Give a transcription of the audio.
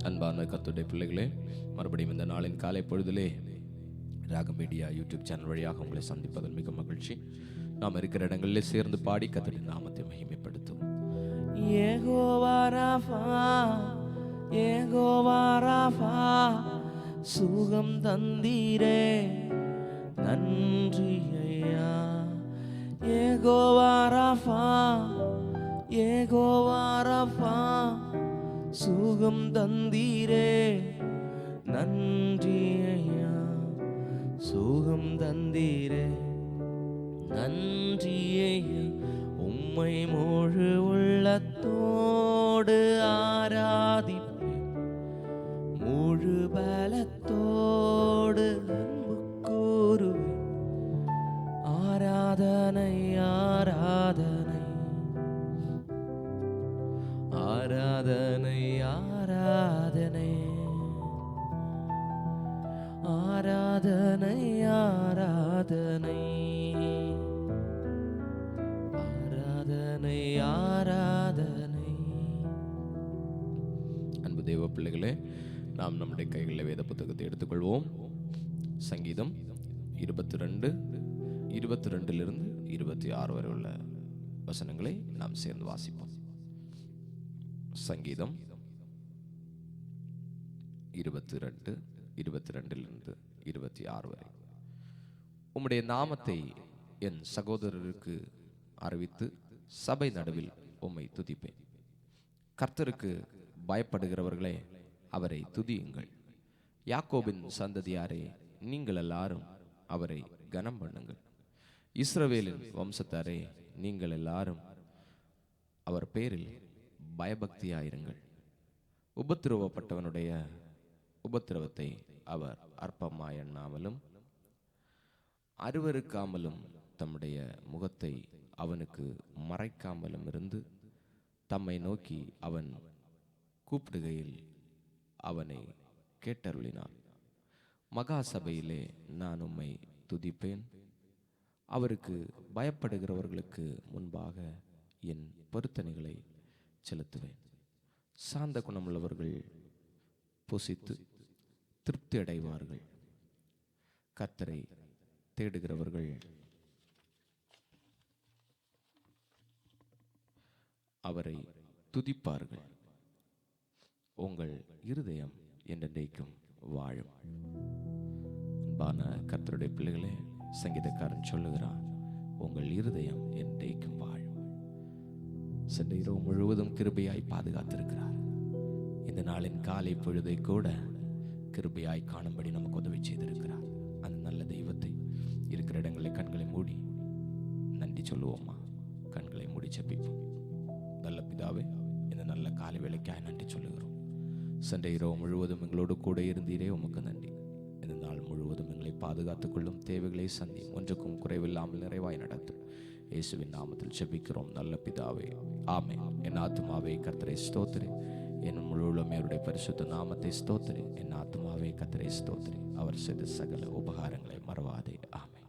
அன்பான கர்த்தருடைய பிள்ளைகளே, மறுபடியும் இந்த நாளின் காலை பொழுதிலே ராகம் மீடியா யூடியூப் சேனல் வழியாக உங்களை சந்திப்பதில் மிக மகிழ்ச்சி. நாம் இருக்கிற இடங்களிலே சேர்ந்து பாடி கர்த்தருடைய நாமத்தை மகிமைப்படுத்தும். யெகோவா ராஃபா, யெகோவா ராஃபா, சுகம் தந்தீரே நன்றி ஐயா. யெகோவா ராஃபா, யெகோவா ராஃபா, சுகம் தந்தீரே நன்றி ஐயா. சுகம் தந்தீரே நன்றி ஐயா. உம்மை முழு உள்ளத்தோடு ஆராதிப்பேன், முழு பலத்தோடு அன்பு கூறுவேன். ஆராதனை ஆராதனை ஆராதனை ஆராதனை ஆராதனை ஆராதனை ஆராதனை ஆராதனை. அன்பு தேவ பிள்ளைகளே, நாம் நம்முடைய கைகளில் வேத புத்தகத்தை எடுத்துக்கொள்வோம். சங்கீதம் 22, 22 26 வரை உள்ள வசனங்களை நாம் சேர்ந்து வாசிப்போம். சங்கீதம் 22, 22 26 வரை. உம்முடைய நாமத்தை என் சகோதரருக்கு அறிவித்து சபை நடுவில் உம்மை துதிப்பேன். கர்த்தருக்கு பயப்படுகிறவர்களே, அவரை துதியுங்கள். யாக்கோபின் சந்ததியாரே, நீங்கள் எல்லாரும் அவரை கனம் பண்ணுங்கள். இஸ்ரவேலின் வம்சத்தாரே, நீங்கள் எல்லாரும் அவர் பேரில் பயபக்தியாயிருங்கள். உபத்திரவப்பட்டவனுடைய உபத்திரவத்தை அவர் அற்பமாய் எண்ணாமலும் அருவருக்காமலும் தம்முடைய முகத்தை அவனுக்கு மறைக்காமலும் இருந்து தம்மை நோக்கி அவன் கூப்பிடுகையில் அவனை கேட்டருளினான். மகா சபையிலே நான் உம்மை துதிப்பேன். அவருக்கு பயப்படுகிறவர்களுக்கு முன்பாக என் பொருத்தனைகளை செலுத்துவேன். சாந்த குணமுள்ளவர்கள் புசித்து திருப்தி அடைவார்கள். கர்த்தரை தேடுகிறவர்கள் அவரை துதிப்பார்கள். உங்கள் இருதயம் என்றென்றைக்கும் வாழும். அன்பான கர்த்தருடைய பிள்ளைகளே, சங்கீதக்காரன் சொல்லுகிறான், உங்கள் இருதயம் என்றைக்கும் வாழும். சென்ற இரவு முழுவதும் கிருபையாய் பாதுகாத்திருக்கிறார். இந்த நாளின் காலை பொழுதை கூட கிருபையாய் காணும்படி நமக்கு உதவி செய்திருக்கிறார். அந்த நல்ல தெய்வத்தை இருக்கிற இடங்களில் கண்களை மூடி நன்றி சொல்லுவோமா? கண்களை மூடி ஜெபிப்போம். நல்ல பிதாவே, இந்த நல்ல காலை வேளைக்காய் நன்றி சொல்லுகிறோம். சென்ற இரவு முழுவதும் எங்களோடு கூட இருந்தீரே, உமக்கு நன்றி. இந்த நாள் முழுவதும் எங்களை பாதுகாத்துக் கொள்ளும், தேவைகளை சந்தி, ஒன்றுக்கும் குறைவில்லாமல் நிறைவாய் நடத்தும். இயேசுவின் நாமத்தில் ஜெபிக்கிறோம் நல்ல பிதாவே, ஆமென். என் ஆத்துமாவே கர்த்தரை ஸ்தோத்திரி, என் முழு உள்ளமையுடைய பரிசுத்த நாமத்தை ஸ்தோத்திரி. என் ஆத்துமாவே கர்த்தரை ஸ்தோத்திரி, அவர் செய்த சகல உபகாரங்களை மறவாதே. ஆமென்.